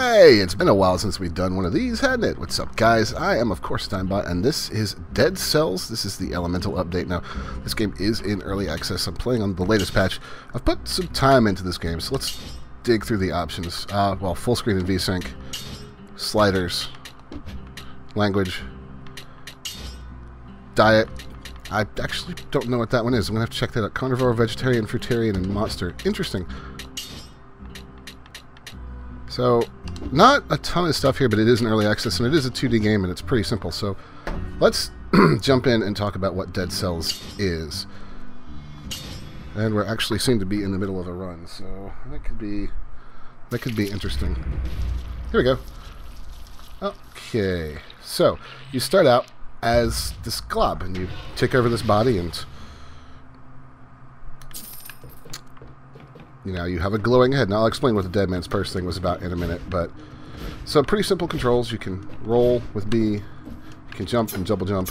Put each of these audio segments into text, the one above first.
Hey, it's been a while since we've done one of these, hadn't it? What's up, guys? I am, of course, Timebot, and this is Dead Cells. This is the Elemental update. Now, this game is in early access. I'm playing on the latest patch. I've put some time into this game, so let's dig through the options. Well, full screen and VSync, sliders, language, diet. I actually don't know what that one is. I'm going to have to check that out. Carnivore, vegetarian, fruitarian, and monster. Interesting. So, not a ton of stuff here, but it is in early access, and it is a 2D game, and it's pretty simple. So, let's jump in and talk about what Dead Cells is. And we're actually seem to be in the middle of a run, so that could be interesting. Here we go. Okay, so you start out as this glob, and you take over this body, and you know, you have a glowing head. Now, I'll explain what the Dead Man's Purse thing was about in a minute, but so pretty simple controls. You can roll with B, you can jump and double jump.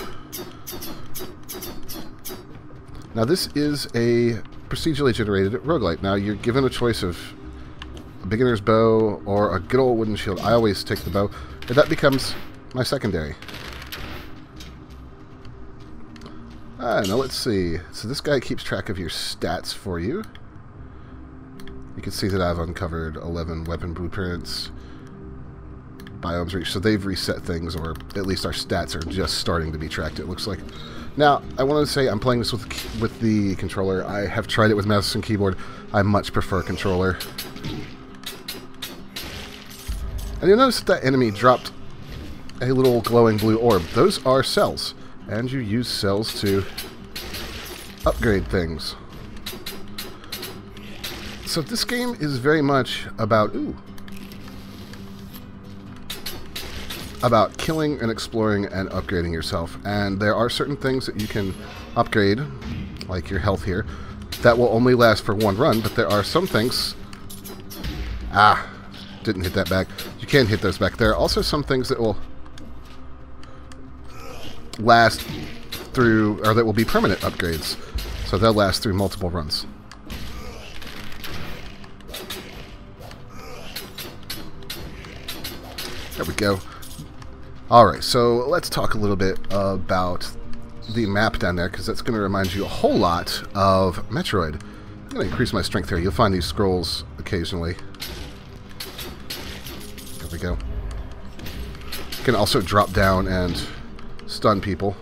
Now, this is a procedurally generated roguelite. Now, you're given a choice of a beginner's bow or a good old wooden shield. I always take the bow, and that becomes my secondary. I don't know, let's see. So this guy keeps track of your stats for you. You can see that I've uncovered 11 weapon blueprints, biomes reached, so they've reset things, or at least our stats are just starting to be tracked, it looks like. Now, I want to say I'm playing this with the controller. I have tried it with mouse and keyboard. I much prefer controller. And you'll notice that enemy dropped a little glowing blue orb. Those are cells, and you use cells to upgrade things. So this game is very much about, about killing and exploring and upgrading yourself. And there are certain things that you can upgrade, like your health here, that will only last for one run, but there are some things... didn't hit that back. You can hit those back. There are also some things that will last through, or that will be permanent upgrades. So they'll last through multiple runs. There we go. Alright, so let's talk a little bit about the map down there, because that's going to remind you a whole lot of Metroid. I'm going to increase my strength here. You'll find these scrolls occasionally. There we go. You can also drop down and stun people.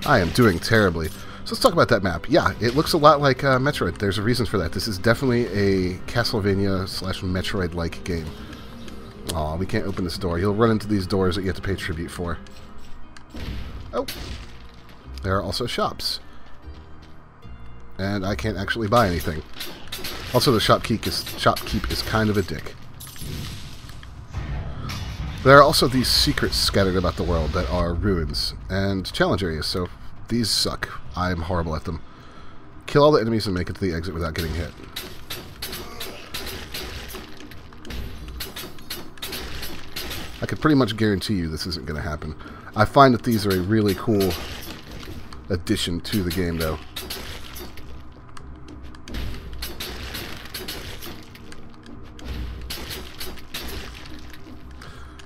I am doing terribly. So let's talk about that map. Yeah, it looks a lot like Metroid. There's a reason for that. This is definitely a Castlevania/Metroid-like game. Aw, we can't open this door. You'll run into these doors that you have to pay tribute for. Oh. There are also shops. And I can't actually buy anything. Also, the shopkeep is kind of a dick. There are also these secrets scattered about the world that are ruins and challenge areas, so these suck. I'm horrible at them. Kill all the enemies and make it to the exit without getting hit. I could pretty much guarantee you this isn't going to happen. I find that these are a really cool addition to the game, though.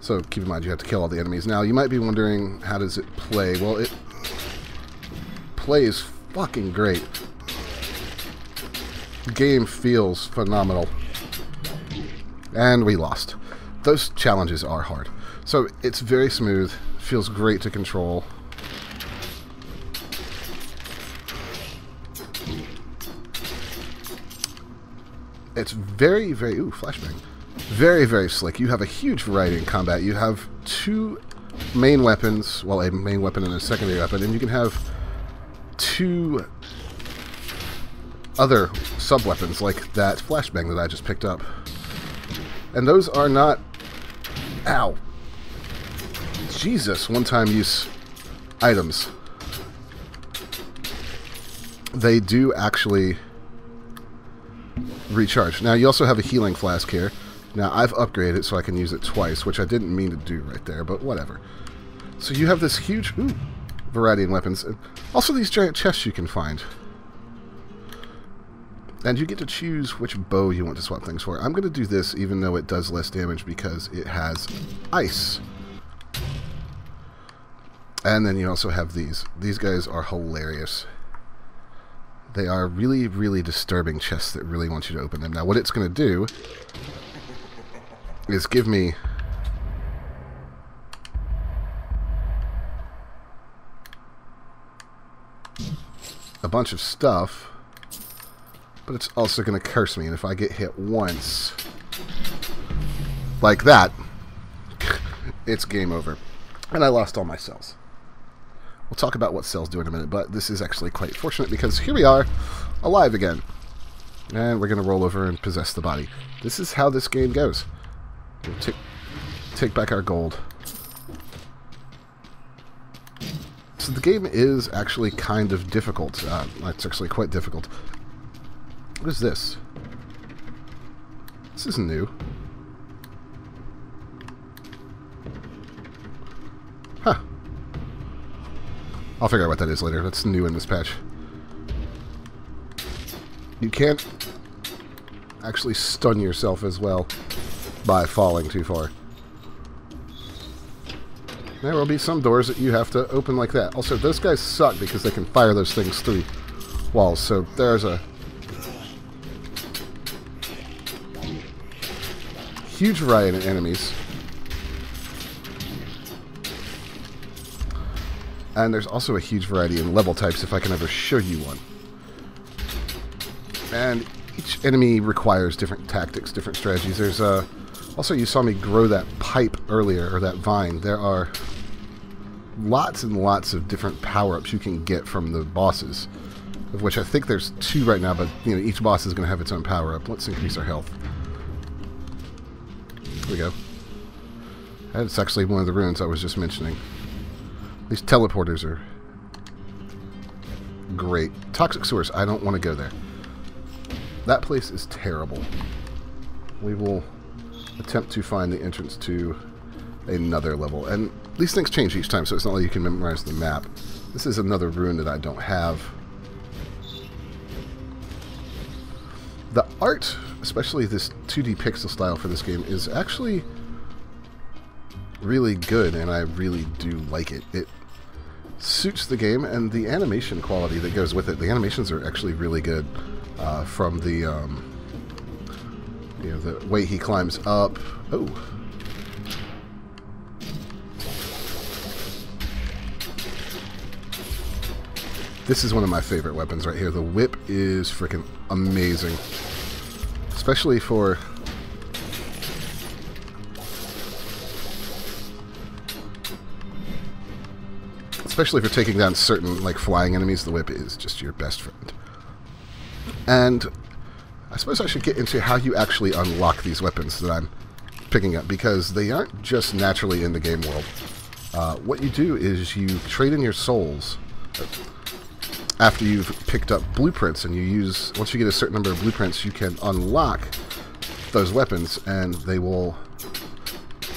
So keep in mind you have to kill all the enemies. Now, you might be wondering, how does it play? Well, it plays fucking great. The game feels phenomenal. And we lost. Those challenges are hard. So it's very smooth, feels great to control. It's very, very... Ooh, flashbang. Very, very slick. You have a huge variety in combat. You have two main weapons, well, a main weapon and a secondary weapon, and you can have two other sub-weapons, like that flashbang that I just picked up. And those are not... Ow. Jesus, one-time use items. They do actually recharge. Now, you also have a healing flask here. Now, I've upgraded it so I can use it twice, which I didn't mean to do right there, but whatever. So you have this huge variety in weapons. And also these giant chests you can find. And you get to choose which bow you want to swap things for. I'm going to do this even though it does less damage because it has ice. And then you also have these. These guys are hilarious. They are really, really disturbing chests that really want you to open them. Now what it's going to do is give me a bunch of stuff, but it's also going to curse me. And if I get hit once, like that, it's game over. And I lost all my cells. We'll talk about what cells do in a minute, but this is actually quite fortunate because here we are, alive again. And we're going to roll over and possess the body. This is how this game goes. We'll take back our gold. So the game is actually kind of difficult. It's actually quite difficult. What is this? This is new. Huh. I'll figure out what that is later. That's new in this patch. You can't actually stun yourself as well by falling too far. There will be some doors that you have to open like that. Also, those guys suck because they can fire those things through walls. So there's a huge variety of enemies. And there's also a huge variety in level types if I can ever show you one. And each enemy requires different tactics, different strategies. There's also, you saw me grow that pipe earlier, or that vine. There are lots and lots of different power-ups you can get from the bosses, of which I think there's 2 right now, but you know, each boss is going to have its own power-up. Let's increase our health. Here we go. That's actually one of the ruins I was just mentioning. These teleporters are great. Toxic sewers, I don't want to go there. That place is terrible. We will attempt to find the entrance to another level. And these things change each time, so it's not like you can memorize the map. This is another ruin that I don't have. The art, especially this 2D pixel style for this game, is actually really good, and I really do like it. It suits the game, and the animation quality that goes with it. The animations are actually really good. From the, you know, the way he climbs up. Oh. This is one of my favorite weapons right here. The whip is freaking amazing. Especially for taking down certain, like, flying enemies. The whip is just your best friend. And I suppose I should get into how you actually unlock these weapons that I'm picking up, because they aren't just naturally in the game world. What you do is you trade in your souls after you've picked up blueprints, and you use, once you get a certain number of blueprints, you can unlock those weapons, and they will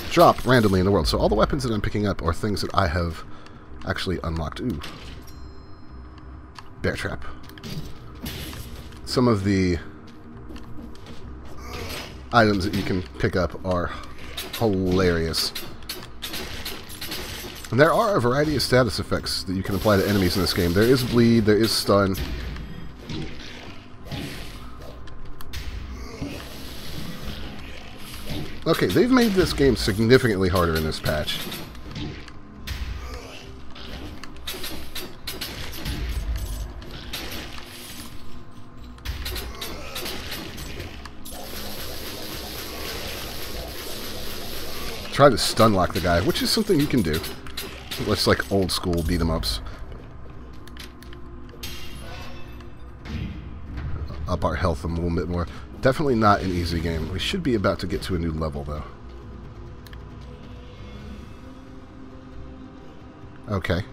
drop randomly in the world. So all the weapons that I'm picking up are things that I have actually unlocked. Ooh. Bear trap. Some of the items that you can pick up are hilarious. And there are a variety of status effects that you can apply to enemies in this game. There is bleed, there is stun. Okay, they've made this game significantly harder in this patch. Try to stun lock the guy, which is something you can do. It's like old school beat 'em ups. Up our health a little bit more. Definitely not an easy game. We should be about to get to a new level, though. Okay.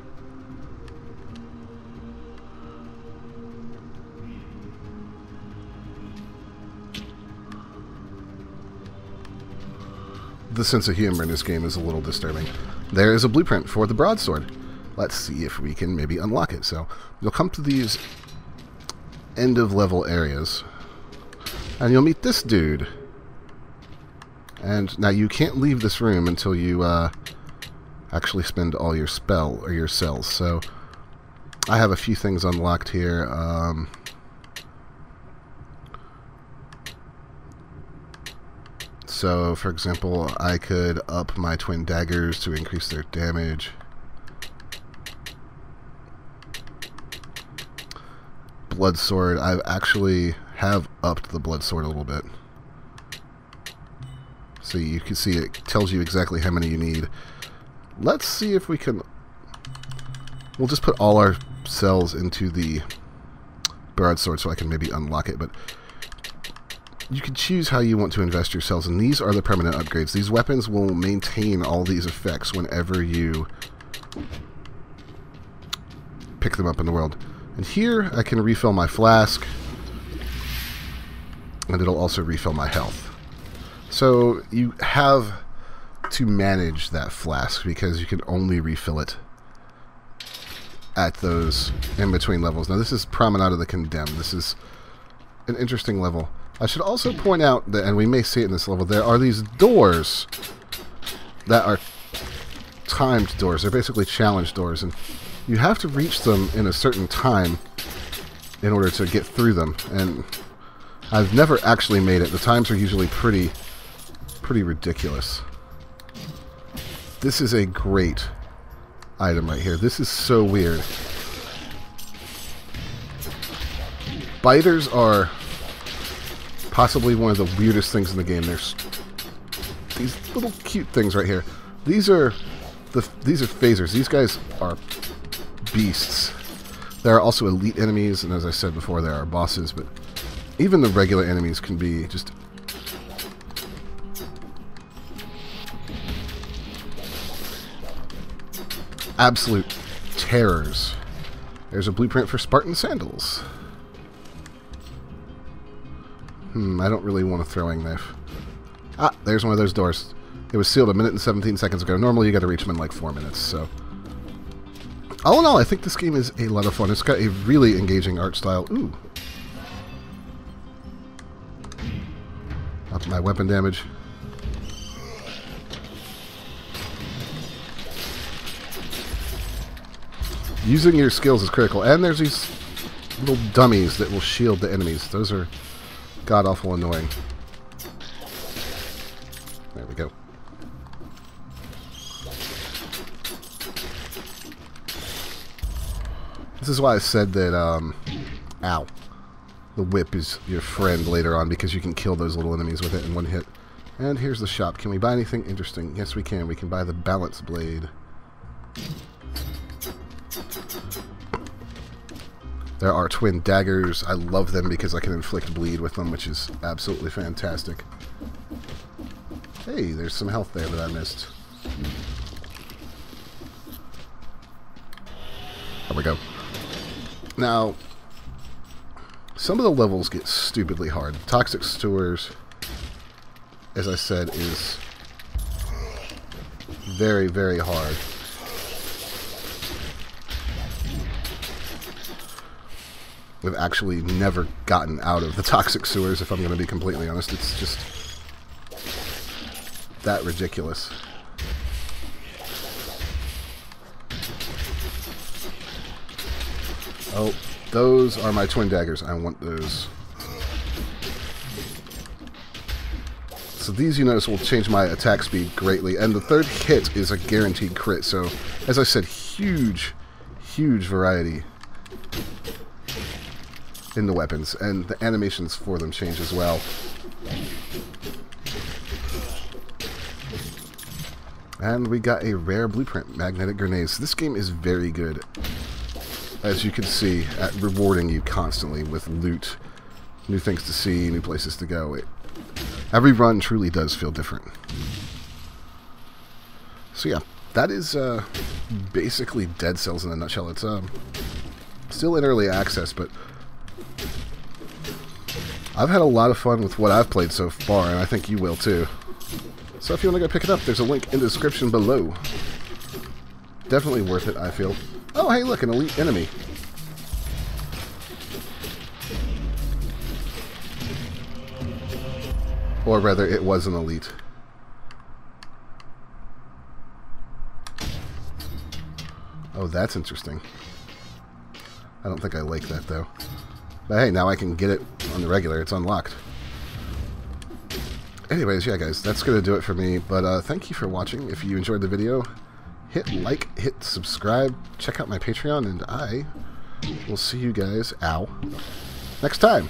The sense of humor in this game is a little disturbing. There is a blueprint for the broadsword. Let's see if we can maybe unlock it. So you'll come to these end of level areas. And you'll meet this dude. And now you can't leave this room until you actually spend all your spell or your cells. So I have a few things unlocked here. So, for example, I could up my twin daggers to increase their damage. Blood sword, I actually have upped the blood sword a little bit. So you can see it tells you exactly how many you need. Let's see if we can... We'll just put all our cells into the broadsword so I can maybe unlock it, but you can choose how you want to invest your cells, and these are the permanent upgrades. These weapons will maintain all these effects whenever you pick them up in the world. And here I can refill my flask, and it'll also refill my health. So you have to manage that flask because you can only refill it at those in-between levels. Now this is Promenade of the Condemned. This is an interesting level. I should also point out that, and we may see it in this level, there are these doors that are timed doors. They're basically challenge doors, and you have to reach them in a certain time in order to get through them. And I've never actually made it. The times are usually pretty ridiculous. This is a great item right here. This is so weird. Biters are possibly one of the weirdest things in the game. There's these little cute things right here. These are phasers. These guys are beasts. There are also elite enemies, and as I said before, there are bosses, but even the regular enemies can be just absolute terrors. There's a blueprint for Spartan sandals. I don't really want a throwing knife. Ah, there's one of those doors. It was sealed 1 minute and 17 seconds ago. Normally you got to reach them in like 4 minutes, so... All in all, I think this game is a lot of fun. It's got a really engaging art style. Ooh. Up my weapon damage. Using your skills is critical. And there's these little dummies that will shield the enemies. Those are god-awful annoying. There we go. This is why I said that, ow. The whip is your friend later on, because you can kill those little enemies with it in one hit. And here's the shop. Can we buy anything interesting? Yes, we can. We can buy the balance blade. There are twin daggers. I love them because I can inflict bleed with them, which is absolutely fantastic. Hey, there's some health there that I missed. There we go. Now, some of the levels get stupidly hard. Toxic Sewers, as I said, is very, very hard. I've actually never gotten out of the Toxic Sewers, if I'm going to be completely honest. It's just that ridiculous. Oh, those are my twin daggers. I want those. So these, you notice, will change my attack speed greatly. And the third hit is a guaranteed crit. So, as I said, huge, huge variety in the weapons. And the animations for them change as well. And we got a rare blueprint, magnetic grenades. This game is very good, as you can see, at rewarding you constantly with loot, new things to see, new places to go. Every run truly does feel different. So yeah, that is basically Dead Cells in a nutshell. It's still in early access, but I've had a lot of fun with what I've played so far, and I think you will too. So if you want to go pick it up, there's a link in the description below. Definitely worth it, I feel. Oh, hey, look, an elite enemy. Or rather, it was an elite. Oh, that's interesting. I don't think I like that, though. But hey, now I can get it on the regular. It's unlocked. Anyways, yeah, guys, that's going to do it for me. But thank you for watching. If you enjoyed the video, hit like, hit subscribe, check out my Patreon, and I will see you guys, next time.